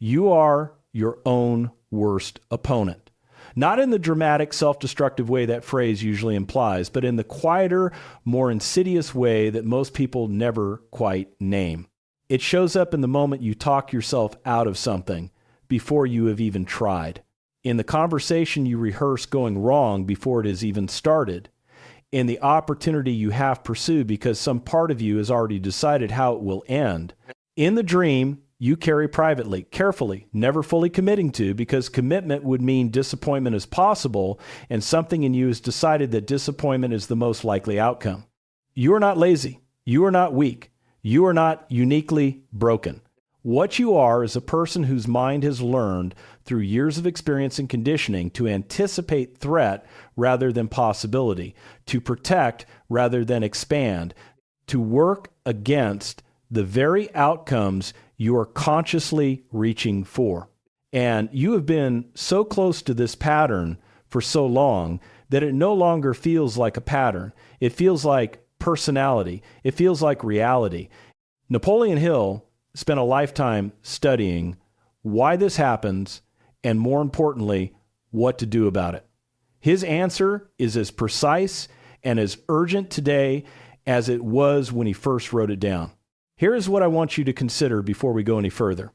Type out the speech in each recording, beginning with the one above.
You are your own worst opponent. Not in the dramatic, self-destructive way that phrase usually implies, but in the quieter, more insidious way that most people never quite name. It shows up in the moment you talk yourself out of something before you have even tried. In the conversation you rehearse going wrong before it has even started. In the opportunity you half pursue because some part of you has already decided how it will end. In the dream you carry privately, carefully, never fully committing to, because commitment would mean disappointment is possible, and something in you has decided that disappointment is the most likely outcome. You are not lazy. You are not weak. You are not uniquely broken. What you are is a person whose mind has learned through years of experience and conditioning to anticipate threat rather than possibility, to protect rather than expand, to work against the very outcomes you are consciously reaching for. And you have been so close to this pattern for so long that it no longer feels like a pattern. It feels like personality. It feels like reality. Napoleon Hill spent a lifetime studying why this happens and, more importantly, what to do about it. His answer is as precise and as urgent today as it was when he first wrote it down. Here is what I want you to consider before we go any further.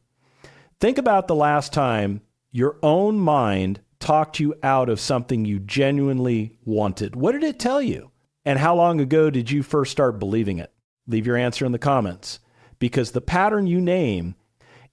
Think about the last time your own mind talked you out of something you genuinely wanted. What did it tell you? And how long ago did you first start believing it? Leave your answer in the comments, because the pattern you name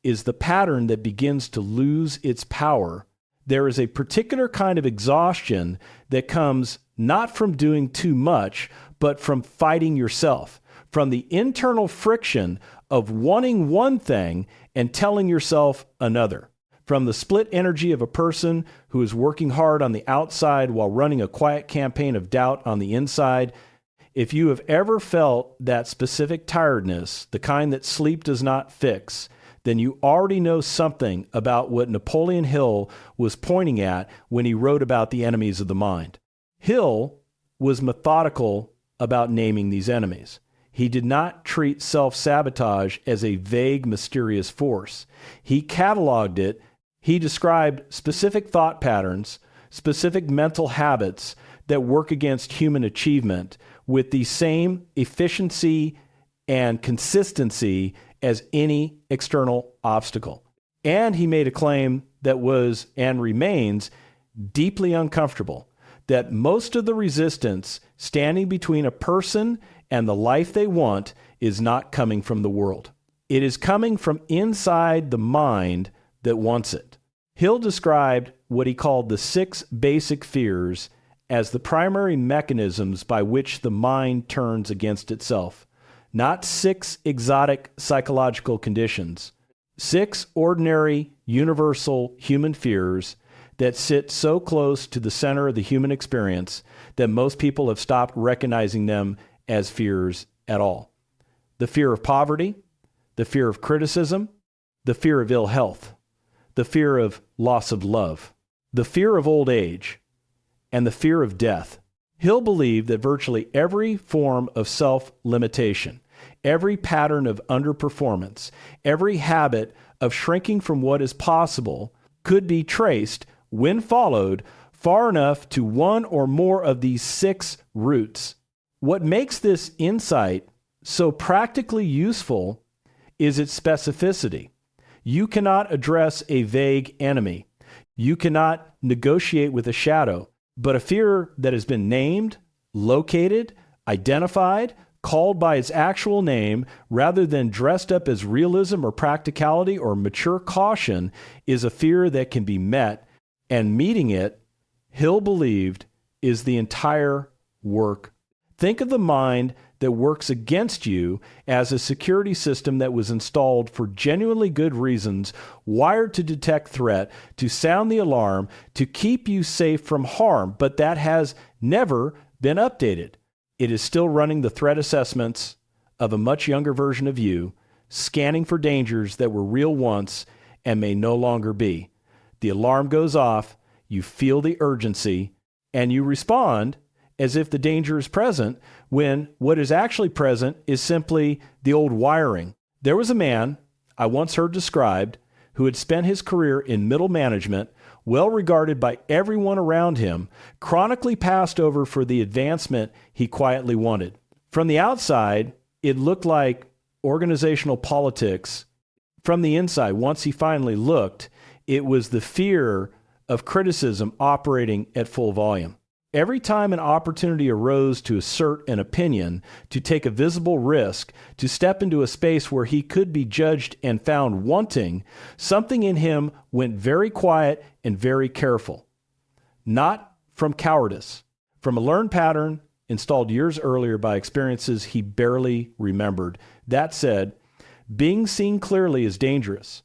is the pattern that begins to lose its power. There is a particular kind of exhaustion that comes not from doing too much, but from fighting yourself, from the internal friction of wanting one thing and telling yourself another, from the split energy of a person who is working hard on the outside while running a quiet campaign of doubt on the inside. If you have ever felt that specific tiredness, the kind that sleep does not fix, then you already know something about what Napoleon Hill was pointing at when he wrote about the enemies of the mind. Hill was methodical about naming these enemies. He did not treat self-sabotage as a vague, mysterious force. He cataloged it. He described specific thought patterns, specific mental habits that work against human achievement with the same efficiency and consistency as any external obstacle. And he made a claim that was and remains deeply uncomfortable, that most of the resistance standing between a person and the life they want is not coming from the world. It is coming from inside the mind that wants it. Hill described what he called the 6 basic fears as the primary mechanisms by which the mind turns against itself. Not 6 exotic psychological conditions. 6 ordinary, universal human fears that sit so close to the center of the human experience that most people have stopped recognizing them as fears at all. The fear of poverty, the fear of criticism, the fear of ill health, the fear of loss of love, the fear of old age, and the fear of death. Hill believed that virtually every form of self-limitation, every pattern of underperformance, every habit of shrinking from what is possible could be traced, when followed, far enough to one or more of these 6 roots. What makes this insight so practically useful is its specificity. You cannot address a vague enemy. You cannot negotiate with a shadow, but a fear that has been named, located, identified, called by its actual name, rather than dressed up as realism or practicality or mature caution, is a fear that can be met, and meeting it, Hill believed, is the entire work. Think of the mind that works against you as a security system that was installed for genuinely good reasons, wired to detect threat, to sound the alarm, to keep you safe from harm, but that has never been updated. It is still running the threat assessments of a much younger version of you, scanning for dangers that were real once and may no longer be. The alarm goes off, you feel the urgency, and you respond as if the danger is present, when what is actually present is simply the old wiring. There was a man I once heard described who had spent his career in middle management, well regarded by everyone around him, chronically passed over for the advancement he quietly wanted. From the outside, it looked like organizational politics. From the inside, once he finally looked, it was the fear of criticism operating at full volume. Every time an opportunity arose to assert an opinion, to take a visible risk, to step into a space where he could be judged and found wanting, something in him went very quiet and very careful. Not from cowardice, from a learned pattern installed years earlier by experiences he barely remembered. That said, being seen clearly is dangerous.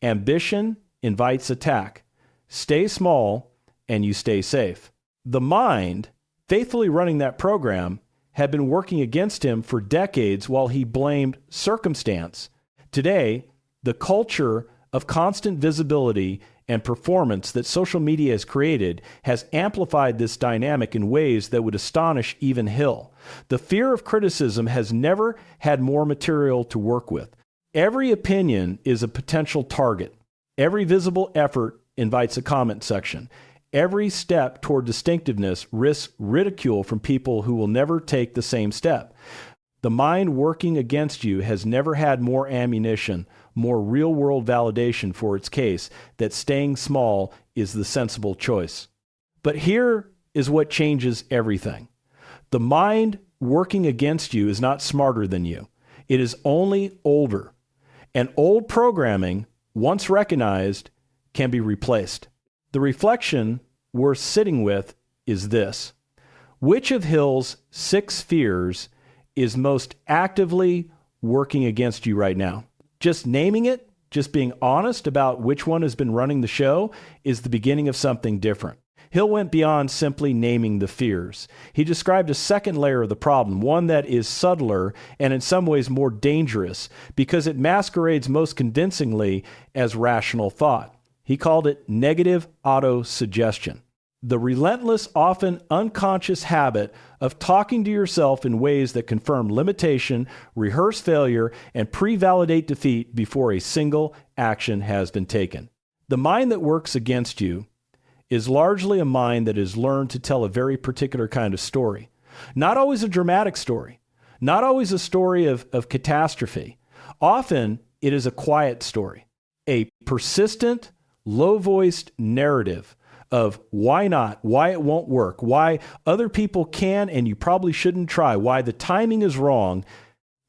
Ambition invites attack. Stay small and you stay safe. The mind, faithfully running that program, had been working against him for decades while he blamed circumstance. Today, the culture of constant visibility and performance that social media has created has amplified this dynamic in ways that would astonish even Hill. The fear of criticism has never had more material to work with. Every opinion is a potential target. Every visible effort invites a comment section. Every step toward distinctiveness risks ridicule from people who will never take the same step. The mind working against you has never had more ammunition, more real-world validation for its case that staying small is the sensible choice. But here is what changes everything. The mind working against you is not smarter than you. It is only older. And old programming, once recognized, can be replaced. The reflection worth sitting with is this. Which of Hill's 6 fears is most actively working against you right now? Just naming it, just being honest about which one has been running the show is the beginning of something different. Hill went beyond simply naming the fears. He described a second layer of the problem, one that is subtler and in some ways more dangerous because it masquerades most convincingly as rational thought. He called it negative autosuggestion. The relentless, often unconscious habit of talking to yourself in ways that confirm limitation, rehearse failure, and pre-validate defeat before a single action has been taken. The mind that works against you is largely a mind that has learned to tell a very particular kind of story. Not always a dramatic story, not always a story of catastrophe. Often it is a quiet story, a persistent, low-voiced narrative of why not, why it won't work, why other people can and you probably shouldn't try, why the timing is wrong,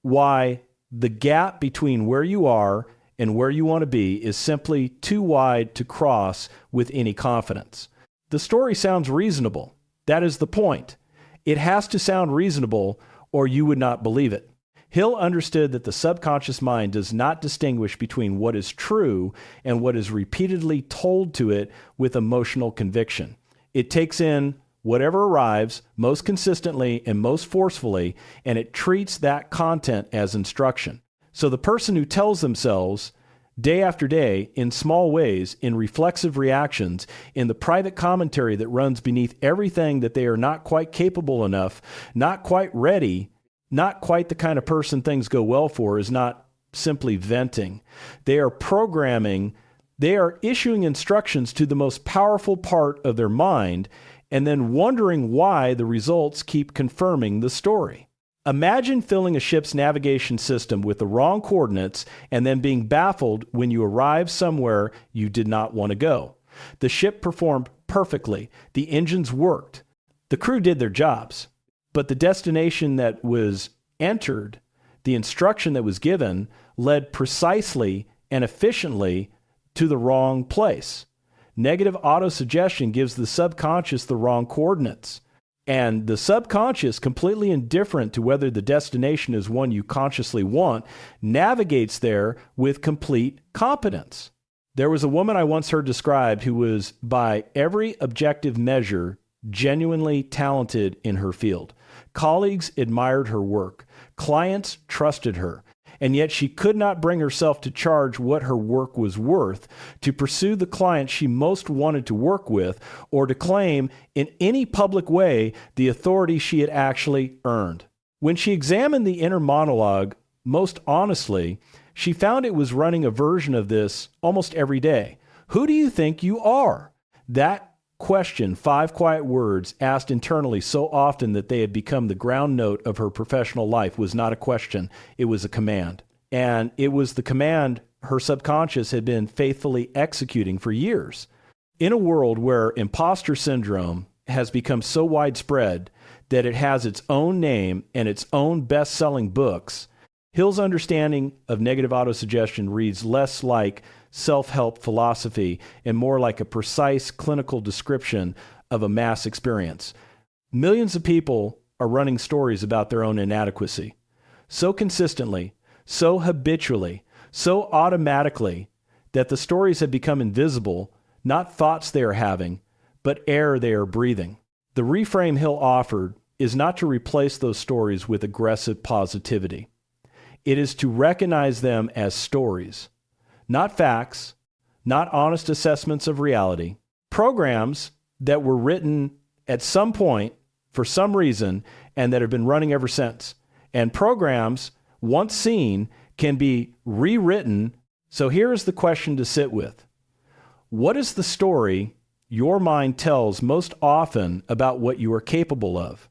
why the gap between where you are and where you want to be is simply too wide to cross with any confidence. The story sounds reasonable. That is the point. It has to sound reasonable or you would not believe it. Hill understood that the subconscious mind does not distinguish between what is true and what is repeatedly told to it with emotional conviction. It takes in whatever arrives most consistently and most forcefully, and it treats that content as instruction. So the person who tells themselves day after day, in small ways, in reflexive reactions, in the private commentary that runs beneath everything that they are not quite capable enough, not quite ready, not quite the kind of person things go well for, is not simply venting. They are programming, they are issuing instructions to the most powerful part of their mind and then wondering why the results keep confirming the story. Imagine filling a ship's navigation system with the wrong coordinates and then being baffled when you arrive somewhere you did not want to go. The ship performed perfectly. The engines worked. The crew did their jobs. But the destination that was entered, the instruction that was given, led precisely and efficiently to the wrong place. Negative autosuggestion gives the subconscious the wrong coordinates. And the subconscious, completely indifferent to whether the destination is one you consciously want, navigates there with complete competence. There was a woman I once heard described who was, by every objective measure, genuinely talented in her field. Colleagues admired her work. Clients trusted her. And yet she could not bring herself to charge what her work was worth, to pursue the client she most wanted to work with, or to claim in any public way the authority she had actually earned. When she examined the inner monologue most honestly, She found it was running a version of this almost every day. Who do you think you are? That question, 5 quiet words asked internally so often that they had become the ground note of her professional life, was not a question. It was a command. And it was the command her subconscious had been faithfully executing for years. In a world where imposter syndrome has become so widespread that it has its own name and its own best-selling books, Hill's understanding of negative autosuggestion reads less like self-help philosophy and more like a precise clinical description of a mass experience. Millions of people are running stories about their own inadequacy. So consistently, so habitually, so automatically that the stories have become invisible, not thoughts they are having, but air they are breathing. The reframe Hill offered is not to replace those stories with aggressive positivity. It is to recognize them as stories, not facts, not honest assessments of reality, programs that were written at some point for some reason and that have been running ever since. And programs, once seen, can be rewritten. So here is the question to sit with. What is the story your mind tells most often about what you are capable of?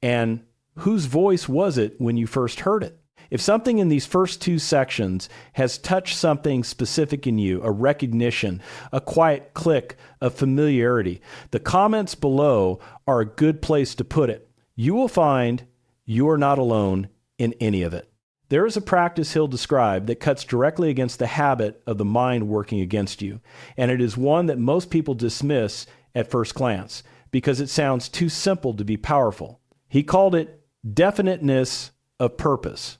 And whose voice was it when you first heard it? If something in these first 2 sections has touched something specific in you, a recognition, a quiet click of familiarity, the comments below are a good place to put it. You will find you are not alone in any of it. There is a practice Hill described that cuts directly against the habit of the mind working against you, and it is one that most people dismiss at first glance because it sounds too simple to be powerful. He called it definiteness of purpose.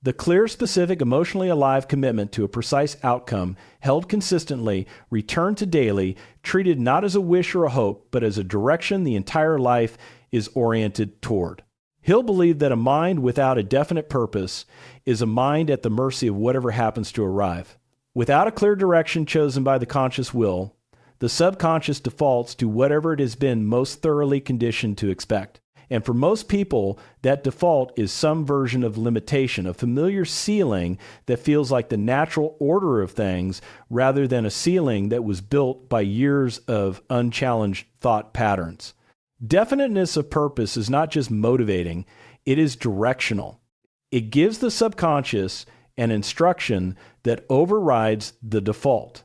The clear, specific, emotionally alive commitment to a precise outcome, held consistently, returned to daily, treated not as a wish or a hope, but as a direction the entire life is oriented toward. Hill believed that a mind without a definite purpose is a mind at the mercy of whatever happens to arrive. Without a clear direction chosen by the conscious will, the subconscious defaults to whatever it has been most thoroughly conditioned to expect. And for most people, that default is some version of limitation, a familiar ceiling that feels like the natural order of things rather than a ceiling that was built by years of unchallenged thought patterns. Definiteness of purpose is not just motivating, it is directional. It gives the subconscious an instruction that overrides the default.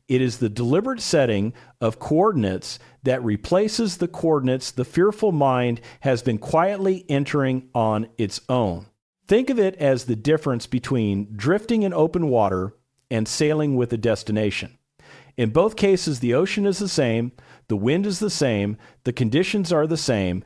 It is the deliberate setting of coordinates that replaces the coordinates the fearful mind has been quietly entering on its own. Think of it as the difference between drifting in open water and sailing with a destination. In both cases, the ocean is the same, the wind is the same, the conditions are the same,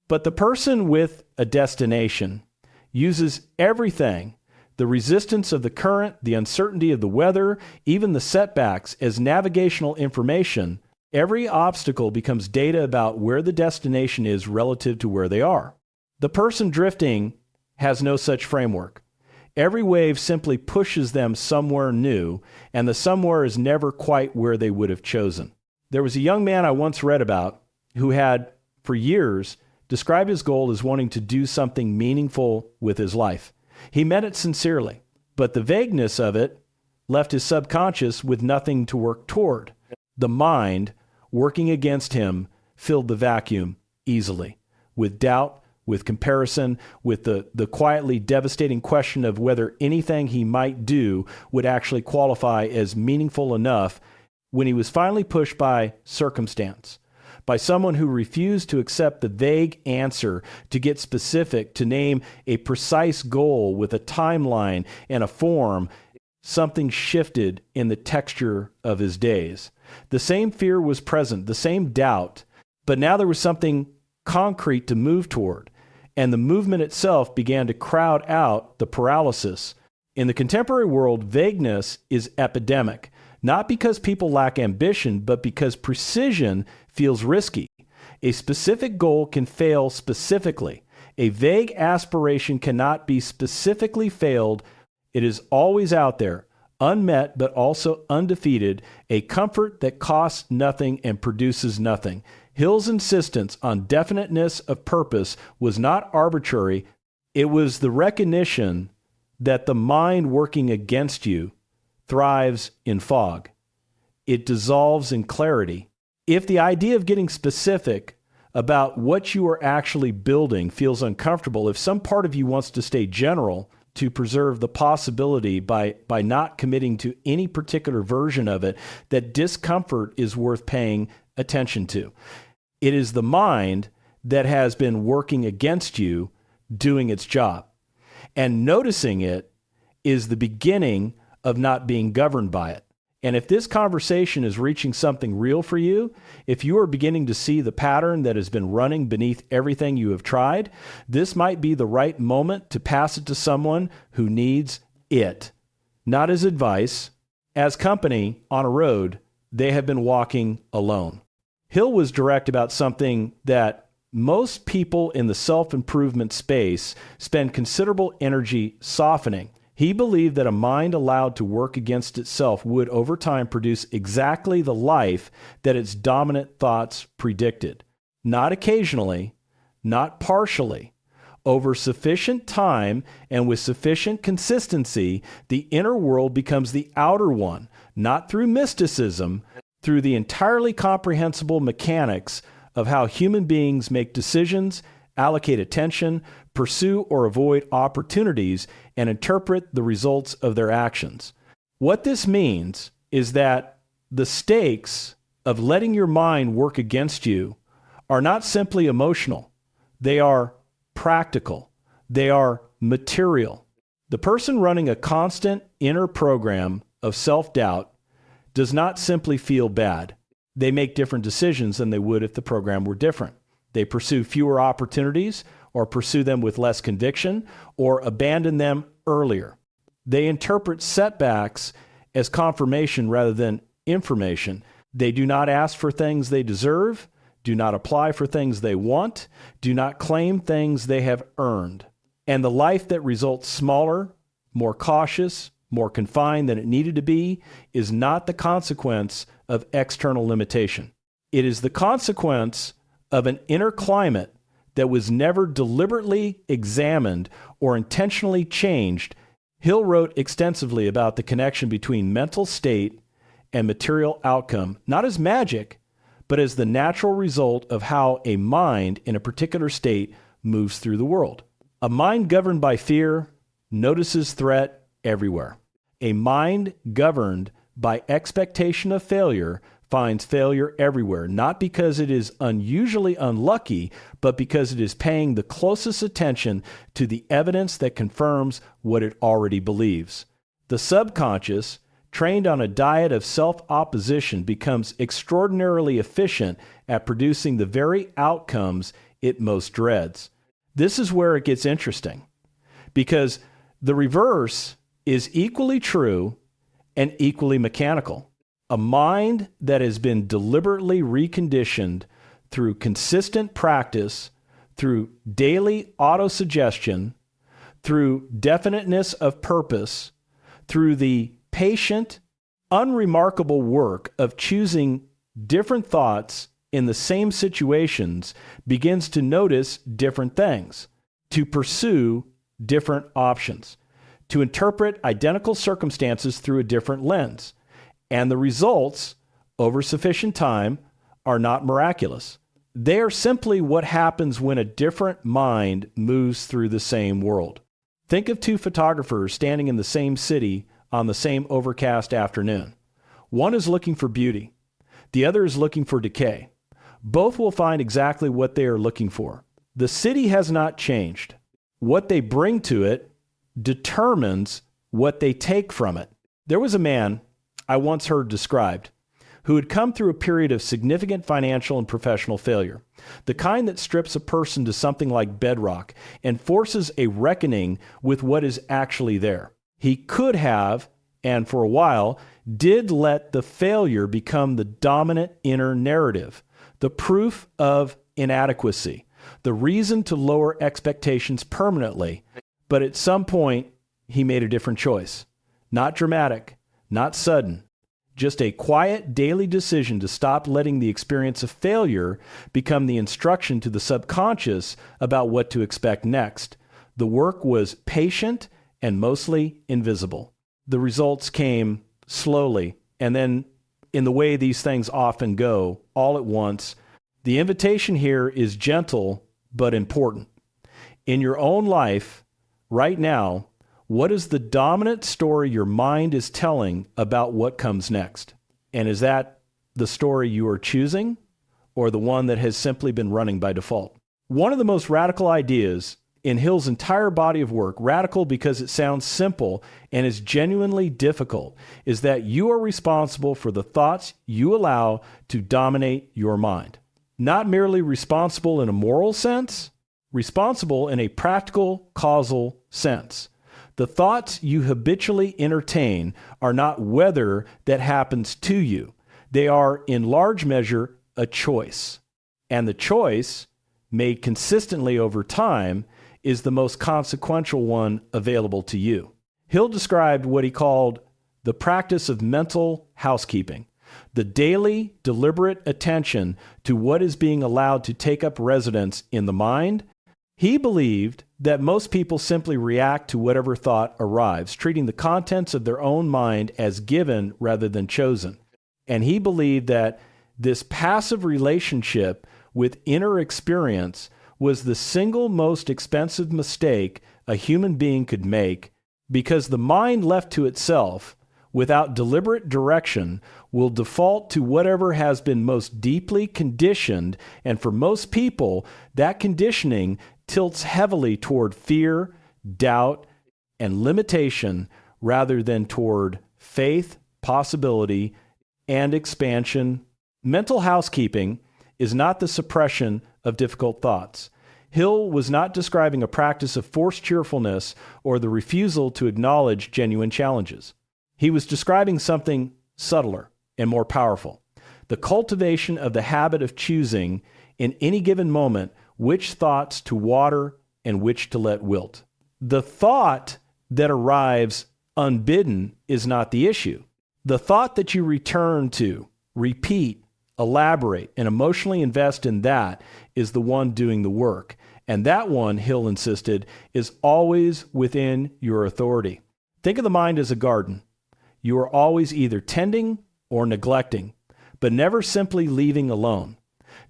but the person with a destination uses everything, the resistance of the current, the uncertainty of the weather, even the setbacks, as navigational information. Every obstacle becomes data about where the destination is relative to where they are. The person drifting has no such framework. Every wave simply pushes them somewhere new, and the somewhere is never quite where they would have chosen. There was a young man I once read about who had, for years, described his goal as wanting to do something meaningful with his life. He meant it sincerely, but the vagueness of it left his subconscious with nothing to work toward. The mind, working against him, filled the vacuum easily, with doubt, with comparison, with the quietly devastating question of whether anything he might do would actually qualify as meaningful enough when he was finally pushed by circumstance, by someone who refused to accept the vague answer, to get specific, to name a precise goal with a timeline and a form. Something shifted in the texture of his days. The same fear was present, the same doubt, but now there was something concrete to move toward, and the movement itself began to crowd out the paralysis. In the contemporary world, vagueness is epidemic, not because people lack ambition, but because precision feels risky. A specific goal can fail specifically. A vague aspiration cannot be specifically failed. It is always out there, unmet but also undefeated, a comfort that costs nothing and produces nothing. Hill's insistence on definiteness of purpose was not arbitrary. It was the recognition that the mind working against you thrives in fog. It dissolves in clarity. If the idea of getting specific about what you are actually building feels uncomfortable, if some part of you wants to stay general to preserve the possibility by not committing to any particular version of it, that discomfort is worth paying attention to. It is the mind that has been working against you doing its job. And noticing it is the beginning of not being governed by it. And if this conversation is reaching something real for you, if you are beginning to see the pattern that has been running beneath everything you have tried, this might be the right moment to pass it to someone who needs it. Not as advice, as company on a road they have been walking alone. Hill was direct about something that most people in the self-improvement space spend considerable energy softening. He believed that a mind allowed to work against itself would, over time, produce exactly the life that its dominant thoughts predicted. Not occasionally, not partially. Over sufficient time and with sufficient consistency, the inner world becomes the outer one, not through mysticism, through the entirely comprehensible mechanics of how human beings make decisions, allocate attention, pursue or avoid opportunities, and interpret the results of their actions. What this means is that the stakes of letting your mind work against you are not simply emotional. They are practical. They are material. The person running a constant inner program of self-doubt does not simply feel bad. They make different decisions than they would if the program were different. They pursue fewer opportunities, or pursue them with less conviction, or abandon them earlier. They interpret setbacks as confirmation rather than information. They do not ask for things they deserve, do not apply for things they want, do not claim things they have earned. And the life that results smaller, more cautious, more confined than it needed to be is not the consequence of external limitation. It is the consequence of an inner climate that was never deliberately examined or intentionally changed. Hill wrote extensively about the connection between mental state and material outcome, not as magic, but as the natural result of how a mind in a particular state moves through the world. A mind governed by fear notices threat everywhere. A mind governed by expectation of failure finds failure everywhere, not because it is unusually unlucky, but because it is paying the closest attention to the evidence that confirms what it already believes. The subconscious, trained on a diet of self-opposition, becomes extraordinarily efficient at producing the very outcomes it most dreads. This is where it gets interesting, because the reverse is equally true and equally mechanical. A mind that has been deliberately reconditioned through consistent practice, through daily autosuggestion, through definiteness of purpose, through the patient, unremarkable work of choosing different thoughts in the same situations, begins to notice different things, to pursue different options, to interpret identical circumstances through a different lens. And the results, over sufficient time, are not miraculous. They are simply what happens when a different mind moves through the same world. Think of two photographers standing in the same city on the same overcast afternoon. One is looking for beauty. The other is looking for decay. Both will find exactly what they are looking for. The city has not changed. What they bring to it determines what they take from it. There was a man I once heard described who had come through a period of significant financial and professional failure, the kind that strips a person to something like bedrock and forces a reckoning with what is actually there. He could have, and for a while, did let the failure become the dominant inner narrative, the proof of inadequacy, the reason to lower expectations permanently. But at some point, he made a different choice. Not dramatic, not sudden, just a quiet daily decision to stop letting the experience of failure become the instruction to the subconscious about what to expect next. The work was patient and mostly invisible. The results came slowly, and then in the way these things often go, all at once. The invitation here is gentle but important. In your own life, right now, what is the dominant story your mind is telling about what comes next? And is that the story you are choosing, or the one that has simply been running by default? One of the most radical ideas in Hill's entire body of work, radical because it sounds simple and is genuinely difficult, is that you are responsible for the thoughts you allow to dominate your mind. Not merely responsible in a moral sense, responsible in a practical, causal sense. The thoughts you habitually entertain are not weather that happens to you. They are, in large measure, a choice. And the choice, made consistently over time, is the most consequential one available to you. Hill described what he called the practice of mental housekeeping, the daily, deliberate attention to what is being allowed to take up residence in the mind. He believed that most people simply react to whatever thought arrives, treating the contents of their own mind as given rather than chosen. And he believed that this passive relationship with inner experience was the single most expensive mistake a human being could make, because the mind left to itself, without deliberate direction, will default to whatever has been most deeply conditioned, and for most people, that conditioning tilts heavily toward fear, doubt, and limitation rather than toward faith, possibility, and expansion. Mental housekeeping is not the suppression of difficult thoughts. Hill was not describing a practice of forced cheerfulness or the refusal to acknowledge genuine challenges. He was describing something subtler and more powerful: the cultivation of the habit of choosing in any given moment which thoughts to water and which to let wilt. The thought that arrives unbidden is not the issue. The thought that you return to, repeat, elaborate, and emotionally invest in that is the one doing the work. And that one, Hill insisted, is always within your authority. Think of the mind as a garden. You are always either tending or neglecting, but never simply leaving alone.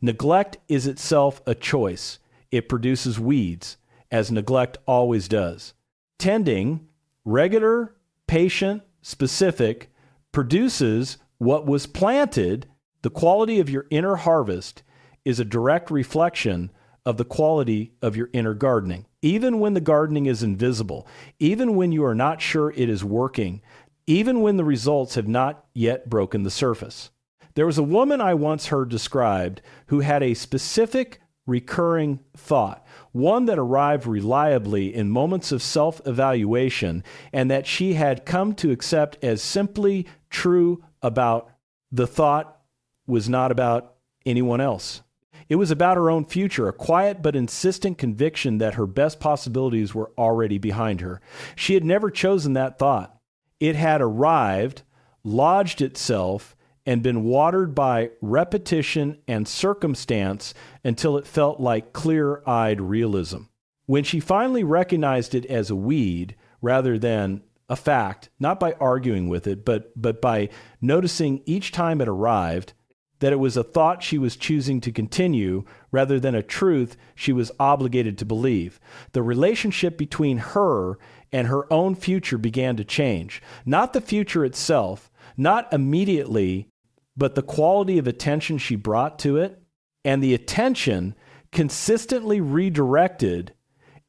Neglect is itself a choice. It produces weeds, as neglect always does. Tending, regular, patient, specific, produces what was planted. The quality of your inner harvest is a direct reflection of the quality of your inner gardening. Even when the gardening is invisible, even when you are not sure it is working, even when the results have not yet broken the surface. There was a woman I once heard described who had a specific recurring thought, one that arrived reliably in moments of self-evaluation, and that she had come to accept as simply true. About the thought was not about anyone else. It was about her own future, a quiet but insistent conviction that her best possibilities were already behind her. She had never chosen that thought. It had arrived, lodged itself, and been watered by repetition and circumstance until it felt like clear-eyed realism. When she finally recognized it as a weed rather than a fact, not by arguing with it, but by noticing each time it arrived that it was a thought she was choosing to continue rather than a truth she was obligated to believe, the relationship between her and her own future began to change. Not the future itself, not immediately, but the quality of attention she brought to it. And the attention, consistently redirected,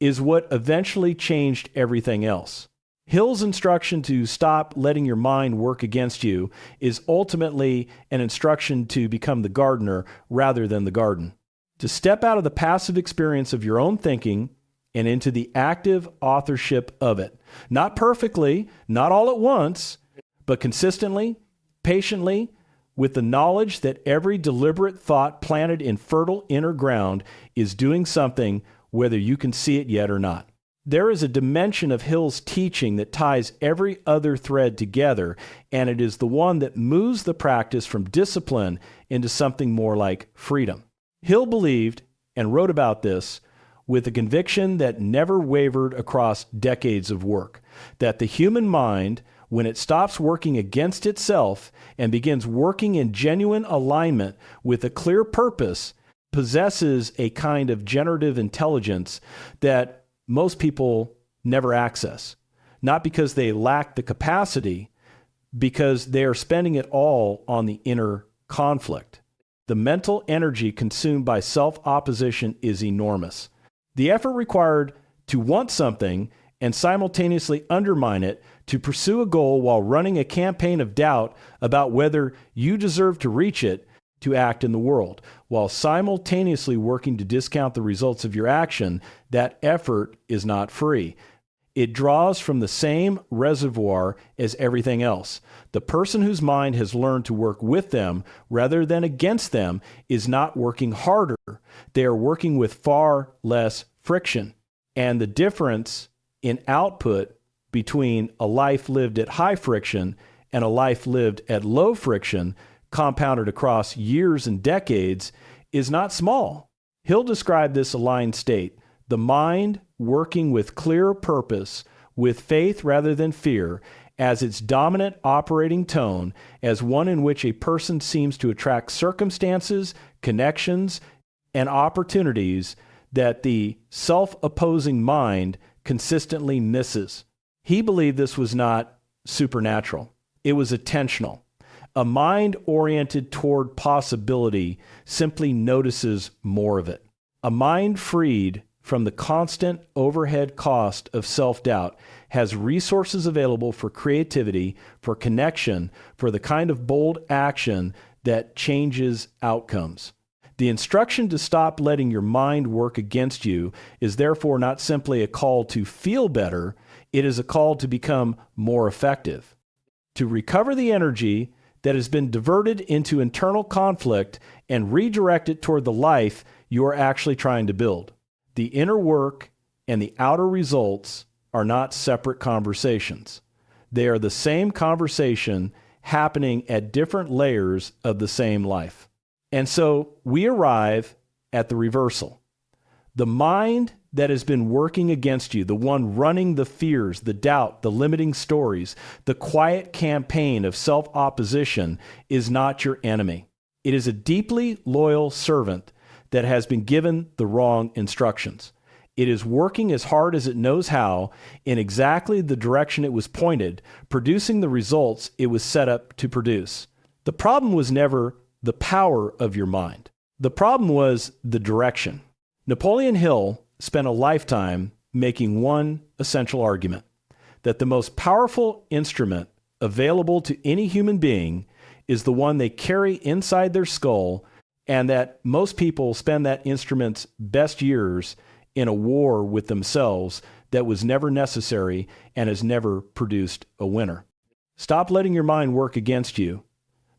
is what eventually changed everything else. Hill's instruction to stop letting your mind work against you is ultimately an instruction to become the gardener rather than the garden. To step out of the passive experience of your own thinking and into the active authorship of it. Not perfectly, not all at once, but consistently, patiently, with the knowledge that every deliberate thought planted in fertile inner ground is doing something, whether you can see it yet or not. There is a dimension of Hill's teaching that ties every other thread together, and it is the one that moves the practice from discipline into something more like freedom. Hill believed and wrote about this with a conviction that never wavered across decades of work. that the human mind, when it stops working against itself and begins working in genuine alignment with a clear purpose, possesses a kind of generative intelligence that most people never access. Not because they lack the capacity, because they are spending it all on the inner conflict. The mental energy consumed by self-opposition is enormous. The effort required to want something and simultaneously undermine it, to pursue a goal while running a campaign of doubt about whether you deserve to reach it, to act in the world, while simultaneously working to discount the results of your action, that effort is not free. It draws from the same reservoir as everything else. The person whose mind has learned to work with them rather than against them is not working harder. They are working with far less friction. And the difference in output between a life lived at high friction and a life lived at low friction, compounded across years and decades, is not small. Hill described this aligned state: the mind working with clear purpose, with faith rather than fear, as its dominant operating tone, as one in which a person seems to attract circumstances, connections, and opportunities that the self-opposing mind consistently misses. He believed this was not supernatural. It was attentional. A mind oriented toward possibility simply notices more of it. A mind freed from the constant overhead cost of self-doubt has resources available for creativity, for connection, for the kind of bold action that changes outcomes. The instruction to stop letting your mind work against you is therefore not simply a call to feel better, it is a call to become more effective, to recover the energy that has been diverted into internal conflict and redirect it toward the life you are actually trying to build. The inner work and the outer results are not separate conversations. They are the same conversation happening at different layers of the same life. And so we arrive at the reversal. The mind that has been working against you, the one running the fears, the doubt, the limiting stories, the quiet campaign of self-opposition, is not your enemy. It is a deeply loyal servant that has been given the wrong instructions. It is working as hard as it knows how in exactly the direction it was pointed, producing the results it was set up to produce. The problem was never the power of your mind. The problem was the direction. Napoleon Hill spent a lifetime making one essential argument: that the most powerful instrument available to any human being is the one they carry inside their skull, and that most people spend that instrument's best years in a war with themselves that was never necessary and has never produced a winner. Stop letting your mind work against you,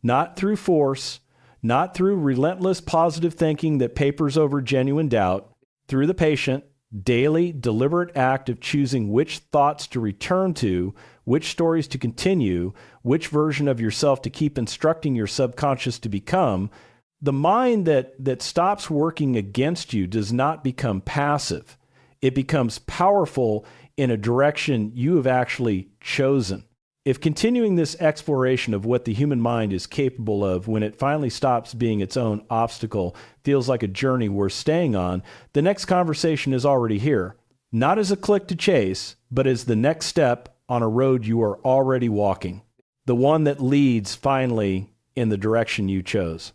not through force, not through relentless positive thinking that papers over genuine doubt, through the patient, daily, deliberate act of choosing which thoughts to return to, which stories to continue, which version of yourself to keep instructing your subconscious to become. The mind that stops working against you does not become passive. It becomes powerful in a direction you have actually chosen. If continuing this exploration of what the human mind is capable of when it finally stops being its own obstacle feels like a journey worth staying on, the next conversation is already here. Not as a click to chase, but as the next step on a road you are already walking. The one that leads finally in the direction you chose.